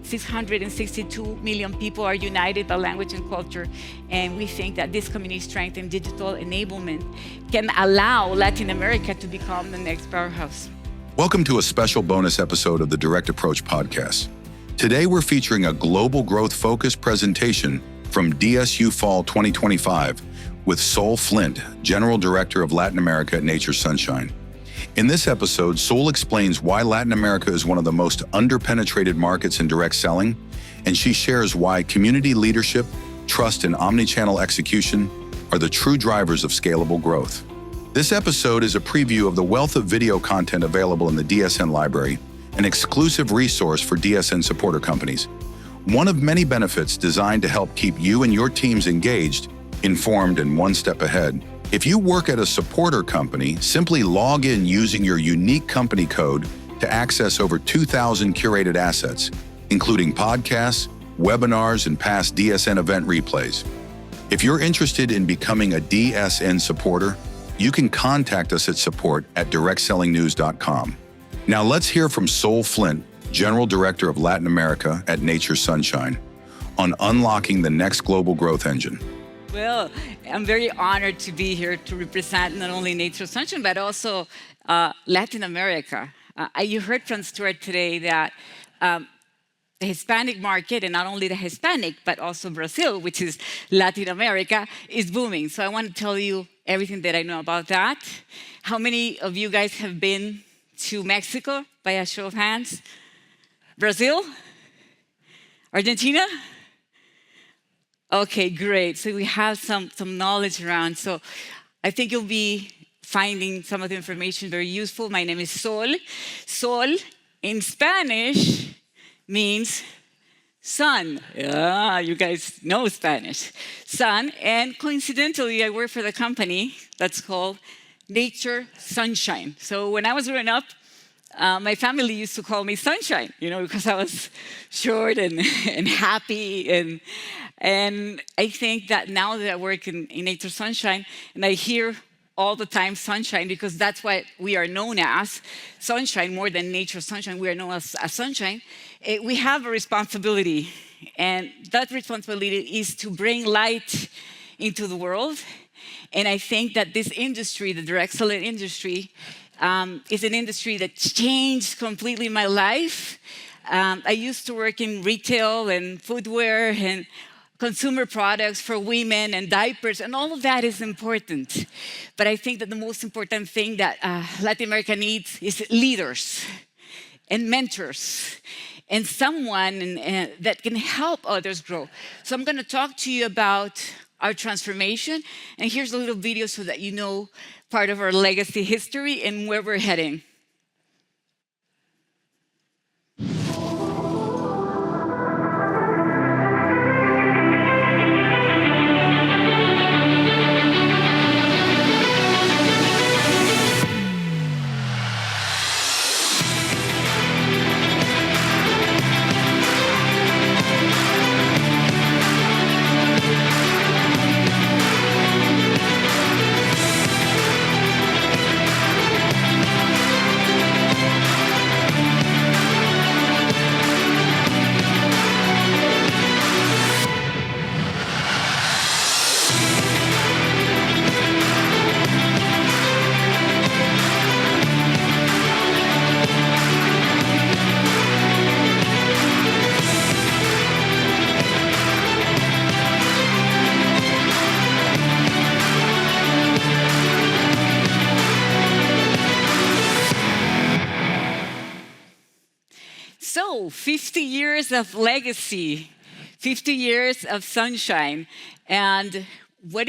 662 million people are united by language and culture, and we think that this community strength and digital enablement can allow Latin America to become the next powerhouse. Welcome to a special bonus episode of the Direct Approach podcast. Today, we're featuring a global growth-focused presentation from DSU Fall 2025 with Sol Flint, General Director of Latin America at Nature Sunshine. In this episode, Sol explains why Latin America is one of the most underpenetrated markets in direct selling, and she shares why community leadership, trust, and omnichannel execution are the true drivers of scalable growth. This episode is a preview of the wealth of video content available in the DSN library, an exclusive resource for DSN supporter companies. One of many benefits designed to help keep you and your teams engaged, informed, and one step ahead. If you work at a supporter company, simply log in using your unique company code to access over 2,000 curated assets, including podcasts, webinars, and past DSN event replays. If you're interested in becoming a DSN supporter, you can contact us at support@directsellingnews.com. Now let's hear from Sol Flint, General Director of Latin America at Nature Sunshine, on unlocking the next global growth engine. Well, I'm very honored to be here to represent not only Nature Sunshine, but also Latin America. You heard from Stuart today that the Hispanic market, and not only the Hispanic, but also Brazil, which is Latin America, is booming. So I want to tell you everything that I know about that. How many of you guys have been to Mexico, by a show of hands? Brazil? Argentina? Okay, great. So we have some knowledge around. So I think you'll be finding some of the information very useful. My name is Sol. Sol in Spanish means sun. Yeah, you guys know Spanish. Sun, and coincidentally, I work for the company that's called Nature Sunshine. So when I was growing up, my family used to call me Sunshine, because I was short and happy. And I think that now that I work in Nature Sunshine, and I hear all the time sunshine, because that's what we are known as, sunshine, more than Nature Sunshine, we are known as sunshine. We have a responsibility, and that responsibility is to bring light into the world. And I think that this industry, the direct selling industry, is an industry that changed completely my life. I used to work in retail and footwear and consumer products for women and diapers, and all of that is important. But I think that the most important thing that Latin America needs is leaders and mentors and someone that can help others grow. So I'm going to talk to you about our transformation, and here's a little video so that you know part of our legacy history and where we're heading. So 50 years of legacy, 50 years of sunshine, and what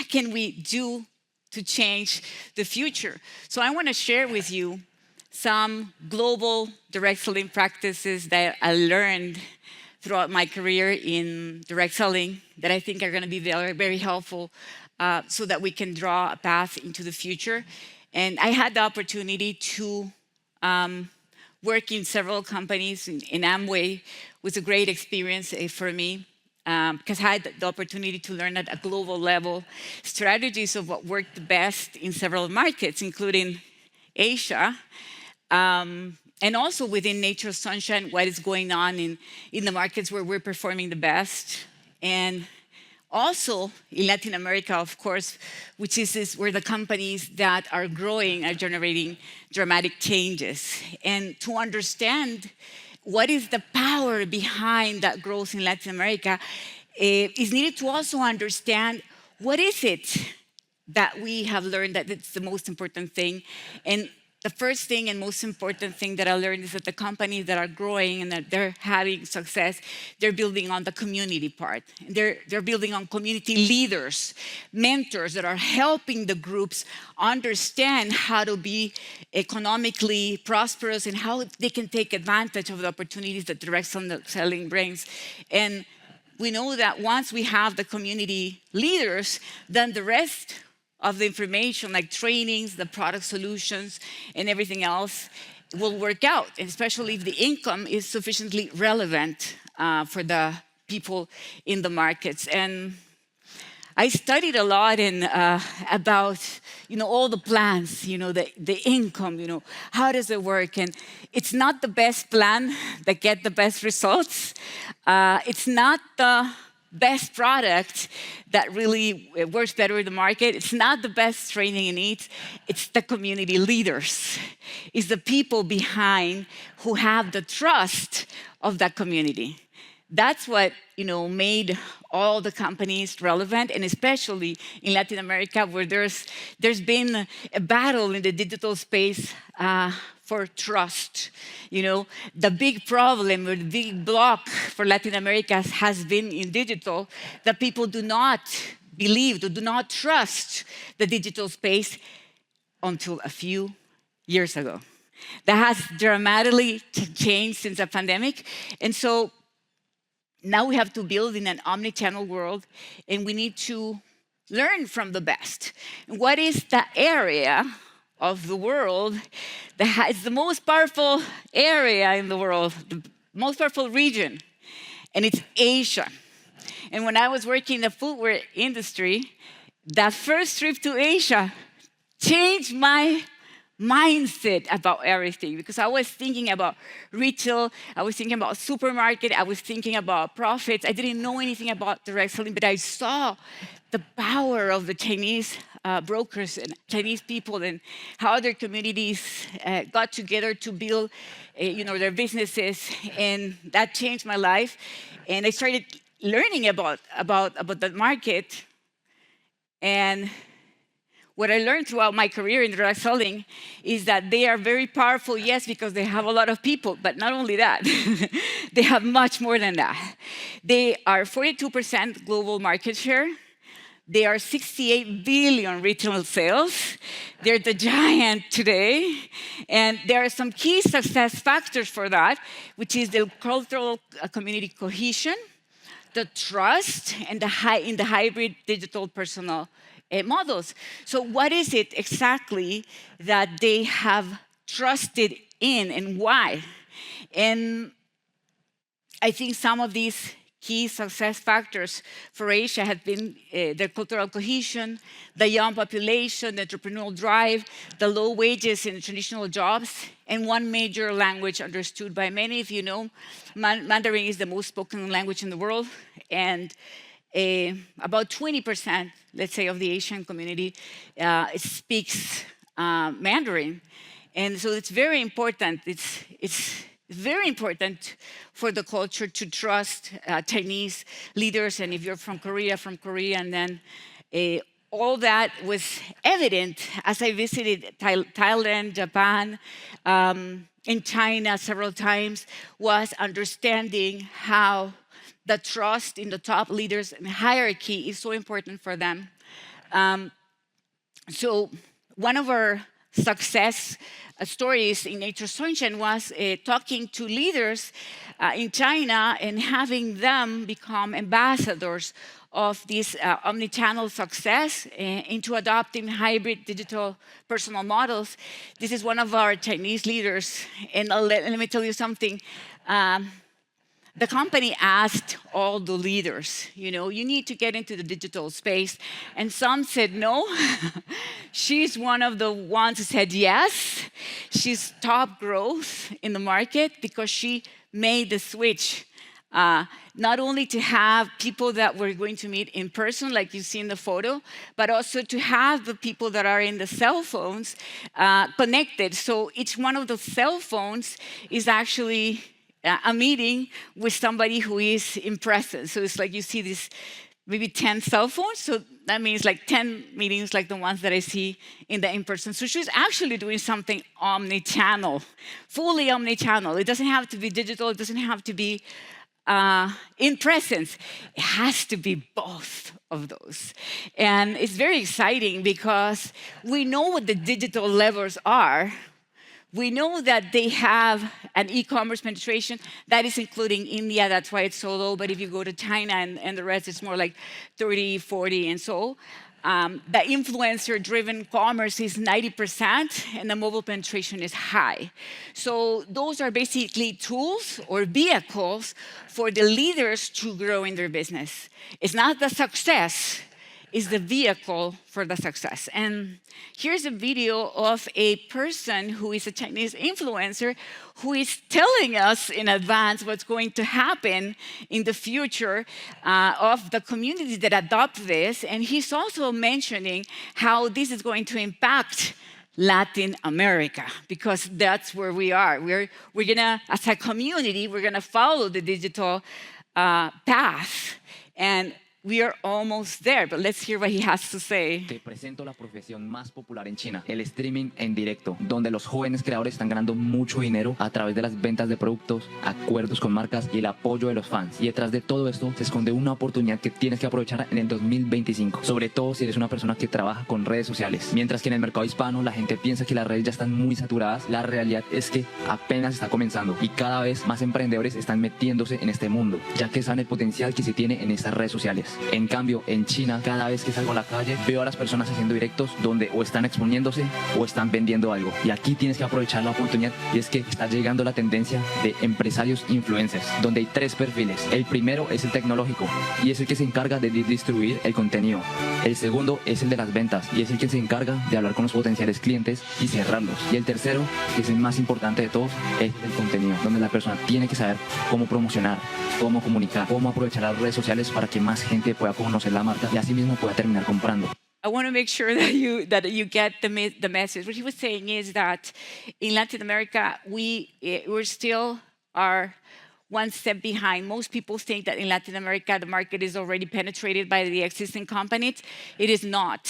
can we do to change the future? So I want to share with you some global direct selling practices that I learned throughout my career in direct selling that I think are going to be very, very helpful so that we can draw a path into the future. And I had the opportunity to work in several companies in Amway. Was a great experience for me because I had the opportunity to learn at a global level strategies of what worked best in several markets, including Asia. and also within Nature's Sunshine, what is going on in the markets where we're performing the best. And also in Latin America, of course, which is where the companies that are growing are generating dramatic changes. And to understand what is the power behind that growth in Latin America, is needed to also understand what is it that we have learned that it's the most important thing. And the first thing and most important thing that I learned is that the companies that are growing and that they're having success, they're building on the community part. They're building on community leaders, mentors that are helping the groups understand how to be economically prosperous and how they can take advantage of the opportunities that direct selling brings. And we know that once we have the community leaders, then the rest of the information, like trainings, the product solutions, and everything else will work out, and especially if the income is sufficiently relevant for the people in the markets. And I studied a lot about all the plans, the income, how does it work? And it's not the best plan that get the best results. It's not the best product that really works better in the market. It's not the best training it needs. It's the community leaders. It's the people behind who have the trust of that community. That's what made all the companies relevant, and especially in Latin America, where there's been a battle in the digital space for trust. The big problem or the big block for Latin America has been in digital, that people do not believe, do not trust the digital space until a few years ago. That has dramatically changed since the pandemic. And so now we have to build in an omnichannel world, and we need to learn from the best. What is the area of the world that is the most powerful area in the world, the most powerful region? And it's Asia. And when I was working in the footwear industry, that first trip to Asia changed my mindset about everything, because I was thinking about retail, I was thinking about supermarket, I was thinking about profits. I didn't know anything about direct selling, but I saw the power of the Chinese brokers and Chinese people, and how their communities got together to build their businesses, and that changed my life. And I started learning about the market. And what I learned throughout my career in direct selling is that they are very powerful, yes, because they have a lot of people, but not only that, they have much more than that. They are 42% global market share. They are 68 billion retail sales. They're the giant today. And there are some key success factors for that, which is the cultural community cohesion, the trust, and in the hybrid digital personal models. So what is it exactly that they have trusted in, and why? And I think some of these key success factors for Asia have been their cultural cohesion, the young population, the entrepreneurial drive, the low wages in traditional jobs, and one major language understood by many. If you know, Mandarin is the most spoken language in the world, and about 20%, let's say, of the Asian community speaks Mandarin. And so it's very important. It's very important for the culture to trust Chinese leaders. And if you're from Korea, and then all that was evident as I visited Thailand, Japan, and China several times, was understanding how the trust in the top leaders and hierarchy is so important for them. So one of our success stories in Nature's Sunshine was talking to leaders in China and having them become ambassadors of this omnichannel success into adopting hybrid digital personal models. This is one of our Chinese leaders, and let me tell you something. the company asked all the leaders, you need to get into the digital space. And some said no. She's one of the ones who said yes. She's top growth in the market because she made the switch. Not only to have people that we're going to meet in person, like you see in the photo, but also to have the people that are in the cell phones connected. So each one of the cell phones is actually a meeting with somebody who is in presence. So it's like you see this maybe 10 cell phones. So that means like 10 meetings like the ones that I see in the in-person. So she's actually doing something omnichannel, fully omnichannel. It doesn't have to be digital. It doesn't have to be in presence. It has to be both of those. And it's very exciting because we know what the digital levers are. We know that they have an e-commerce penetration that is including India. That's why it's so low. But if you go to China and the rest, it's more like 30, 40, and so. The influencer-driven commerce is 90%, and the mobile penetration is high. So those are basically tools or vehicles for the leaders to grow in their business. It's not the success, it's the vehicle for the success. And here's a video of a person who is a Chinese influencer who is telling us in advance what's going to happen in the future of the communities that adopt this. And he's also mentioning how this is going to impact Latin America, because that's where we are. We're gonna, as a community, we're gonna follow the digital path. And we are almost there, but let's hear what he has to say. Te presento la profesión más popular en China, el streaming en directo, donde los jóvenes creadores están ganando mucho dinero a través de las ventas de productos, acuerdos con marcas y el apoyo de los fans. Y detrás de todo esto se esconde una oportunidad que tienes que aprovechar en el 2025, sobre todo si eres una persona que trabaja con redes sociales. Mientras que en el mercado hispano la gente piensa que las redes ya están muy saturadas, la realidad es que apenas está comenzando y cada vez más emprendedores están metiéndose en este mundo, ya que saben el potencial que se tiene en estas redes sociales. En cambio, en China, cada vez que salgo a la calle, veo a las personas haciendo directos donde o están exponiéndose o están vendiendo algo. Y aquí tienes que aprovechar la oportunidad, y es que está llegando la tendencia de empresarios influencers, donde hay 3 perfiles. El primero es el tecnológico, y es el que se encarga de distribuir el contenido. El segundo es el de las ventas, y es el que se encarga de hablar con los potenciales clientes y cerrarlos. Y el tercero, que es el más importante de todos, es el contenido, donde la persona tiene que saber cómo promocionar, cómo comunicar, cómo aprovechar las redes sociales para que más gente pueda conocer la marca y así mismo pueda terminar comprando. I want to make sure that you get the message. What he was saying is that in Latin America, we're still are one step behind. Most people think that in Latin America, the market is already penetrated by the existing companies. It is not.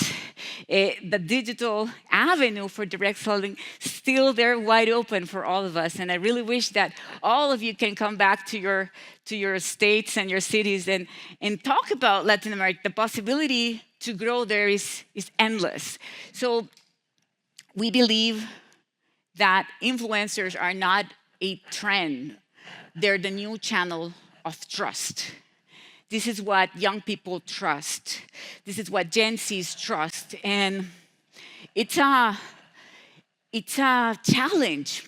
The digital avenue for direct selling still there wide open for all of us. And I really wish that all of you can come back to your states and your cities and talk about Latin America. The possibility to grow there is endless. So we believe that influencers are not a trend. They're the new channel of trust. This is what young people trust. This is what Gen Zs trust. And it's a challenge.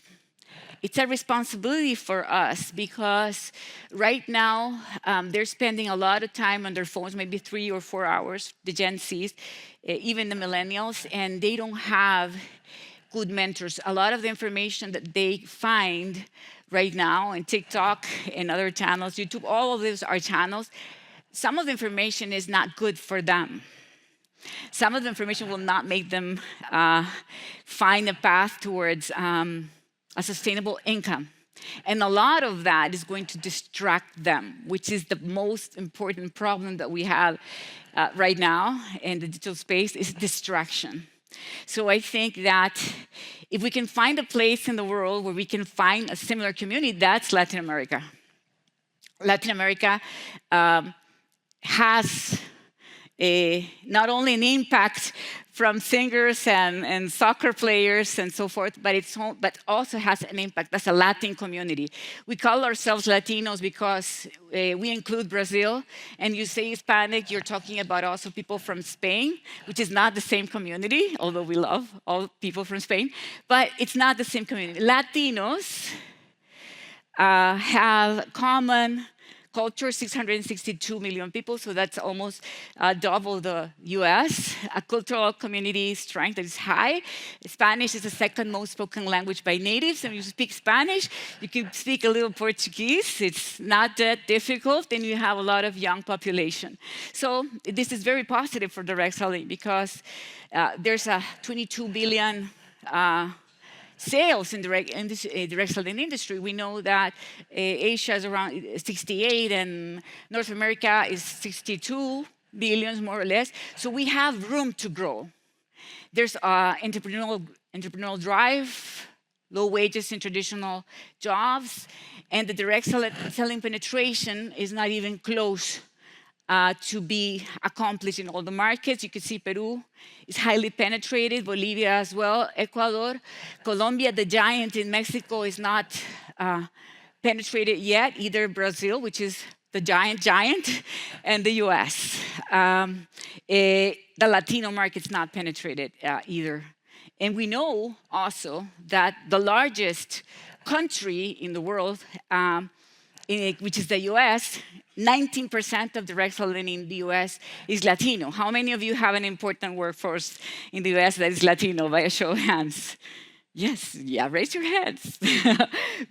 It's a responsibility for us because right now they're spending a lot of time on their phones, maybe 3 or 4 hours, the Gen Zs, even the millennials, and they don't have good mentors. A lot of the information that they find right now in TikTok and other channels, YouTube, all of these are channels. Some of the information is not good for them. Some of the information will not make them find a path towards a sustainable income. And a lot of that is going to distract them, which is the most important problem that we have right now in the digital space is distraction. So I think that if we can find a place in the world where we can find a similar community, that's Latin America. Latin America has not only an impact from singers and soccer players and so forth, but also has an impact as a Latin community. We call ourselves Latinos because we include Brazil, and you say Hispanic, you're talking about also people from Spain, which is not the same community, although we love all people from Spain, but it's not the same community. Latinos have common culture, 662 million people, so that's almost double the US. A cultural community strength that is high. Spanish is the second most spoken language by natives, and you speak Spanish, you can speak a little Portuguese. It's not that difficult, and you have a lot of young population. So this is very positive for direct selling because there's a 22 billion sales in direct selling industry. We know that Asia is around 68 and North America is 62 billions, more or less. So we have room to grow. There's entrepreneurial drive, low wages in traditional jobs, and the direct selling penetration is not even close to be accomplished in all the markets. You can see Peru is highly penetrated, Bolivia as well, Ecuador. Colombia, the giant in Mexico, is not penetrated yet, either Brazil, which is the giant, and the US. The Latino market's not penetrated either. And we know also that the largest country in the world, which is the US, 19% of direct selling in the US is Latino. How many of you have an important workforce in the US that is Latino, by a show of hands? Yes, yeah, raise your hands.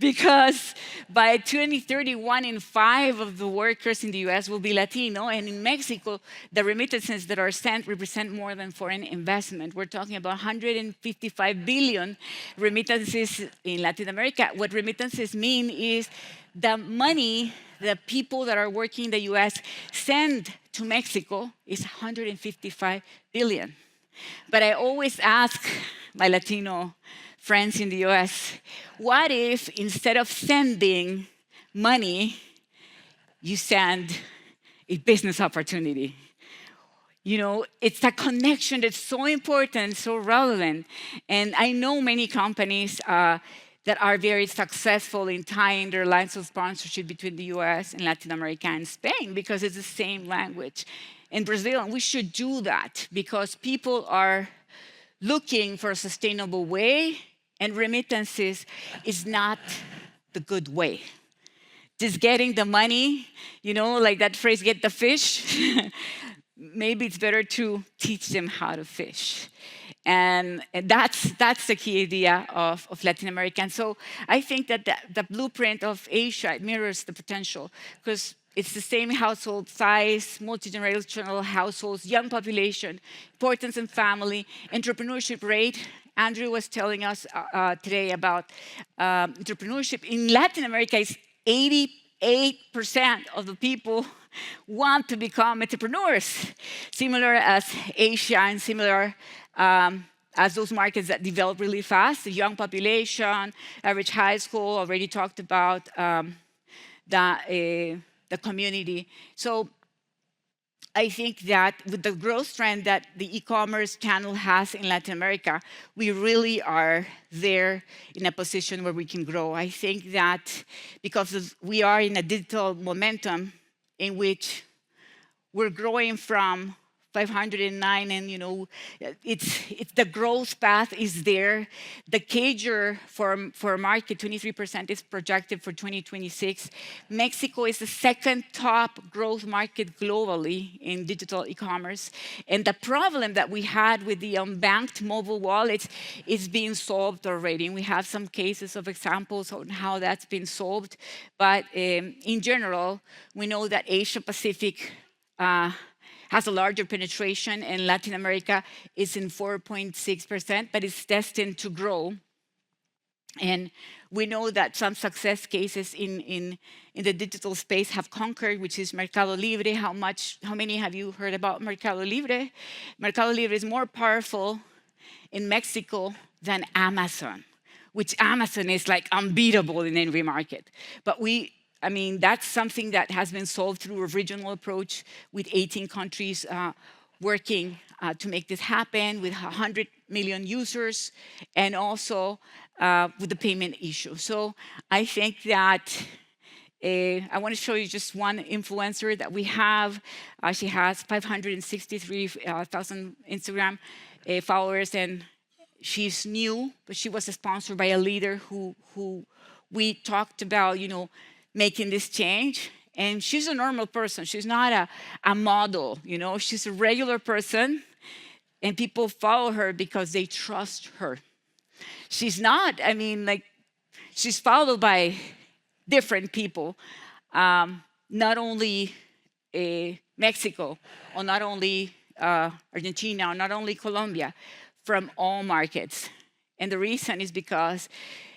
Because by 2030, 1 in 5 of the workers in the US will be Latino, and in Mexico, the remittances that are sent represent more than foreign investment. We're talking about 155 billion remittances in Latin America. What remittances mean is the money the people that are working in the US send to Mexico is 155 billion. But I always ask my Latino friends in the US, what if instead of sending money, you send a business opportunity? You know, it's a connection that's so important, so relevant. And I know many companies that are very successful in tying their lines of sponsorship between the US and Latin America and Spain because it's the same language. In Brazil, and we should do that because people are looking for a sustainable way, and remittances is not the good way. Just getting the money, you know, like that phrase, get the fish. Maybe it's better to teach them how to fish. And that's the key idea of Latin America. And so I think that the blueprint of Asia mirrors the potential because it's the same household size, multi-generational households, young population, importance in family, entrepreneurship rate. Andrew was telling us today about entrepreneurship. In Latin America, it's 88% of the people want to become entrepreneurs, similar as Asia and similar as those markets that develop really fast. The young population, average high school, already talked about the community. So I think that with the growth trend that the e-commerce channel has in Latin America, we really are there in a position where we can grow. I think that because we are in a digital momentum in which we're growing from 509, and you know, it's the growth path is there. The CAGR for a market, 23% is projected for 2026. Mexico is the second top growth market globally in digital e-commerce. And the problem that we had with the unbanked mobile wallets is being solved already. And we have some cases of examples on how that's been solved. But in general, we know that Asia Pacific has a larger penetration, and Latin America is in 4.6%, but it's destined to grow. And we know that some success cases in the digital space have conquered, which is Mercado Libre. How many have you heard about Mercado Libre? Mercado Libre is more powerful in Mexico than Amazon, which Amazon is like unbeatable in every market. But I mean, that's something that has been solved through a regional approach with 18 countries working to make this happen with 100 million users and also with the payment issue. So I think that I want to show you just one influencer that we have. She has 563,000 Instagram followers, and she's new, but she was sponsored by a leader who we talked about, making this change. And she's a normal person. She's not a model, She's a regular person, and people follow her because they trust her. She's not, she's followed by different people, not only Mexico, or not only Argentina, or not only Colombia, from all markets. And the reason is because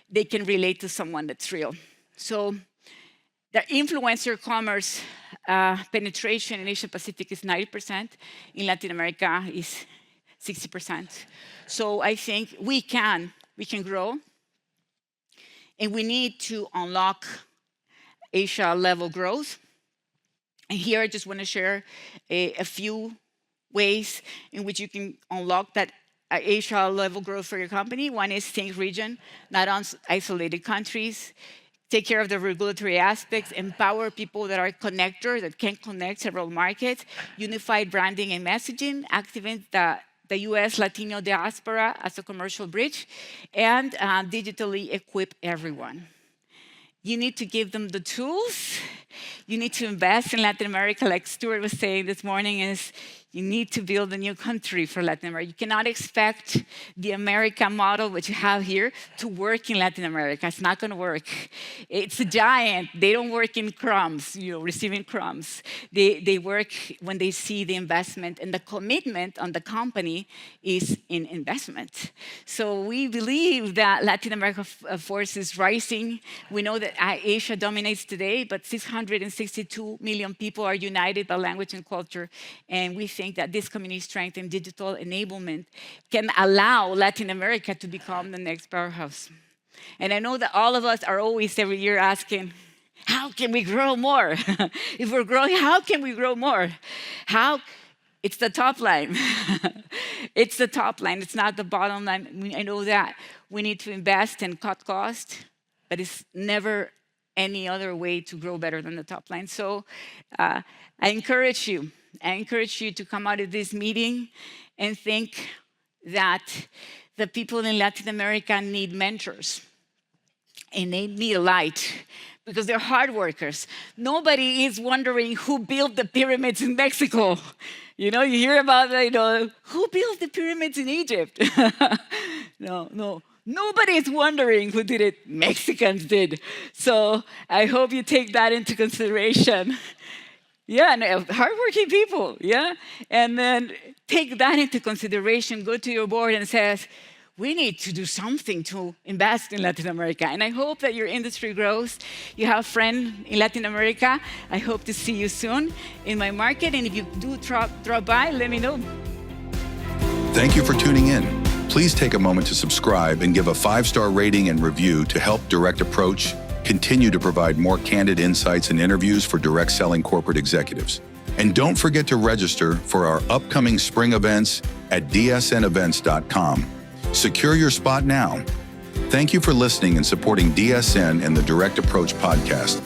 they can relate to someone that's real. So the influencer commerce penetration in Asia Pacific is 90%. In Latin America is 60%. So I think we can grow, and we need to unlock Asia-level growth. And here I just want to share a few ways in which you can unlock that Asia-level growth for your company. One is think region, not on isolated countries. Take care of the regulatory aspects, empower people that are connectors, that can connect several markets, unified branding and messaging, activate the US-Latino diaspora as a commercial bridge, and digitally equip everyone. You need to give them the tools. You need to invest in Latin America, like Stuart was saying this morning, is you need to build a new country for Latin America. You cannot expect the America model, which you have here, to work in Latin America. It's not going to work. It's a giant. They don't work in crumbs, receiving crumbs. They work when they see the investment, and the commitment on the company is in investment. So we believe that Latin America force is rising. We know that Asia dominates today, but 662 million people are united by language and culture, and we think that this community strength and digital enablement can allow Latin America to become the next powerhouse. And I know that all of us are always every year asking, how can we grow more? If we're growing, how can we grow more? How? It's the top line. It's the top line. It's not the bottom line. I know that we need to invest and cut costs, but it's never any other way to grow better than the top line. So I encourage you to come out of this meeting and think that the people in Latin America need mentors, and they need a light, because they're hard workers. Nobody is wondering who built the pyramids in Mexico. You hear about, who built the pyramids in Egypt? No. Nobody is wondering who did it. Mexicans did. So I hope you take that into consideration. Yeah, and hardworking people, yeah? And then take that into consideration, go to your board and says, we need to do something to invest in Latin America. And I hope that your industry grows. You have a friend in Latin America. I hope to see you soon in my market. And if you do drop by, let me know. Thank you for tuning in. Please take a moment to subscribe and give a 5-star rating and review to help Direct Approach continue to provide more candid insights and interviews for direct selling corporate executives. And don't forget to register for our upcoming spring events at dsnevents.com. Secure your spot now. Thank you for listening and supporting DSN and the Direct Approach podcast.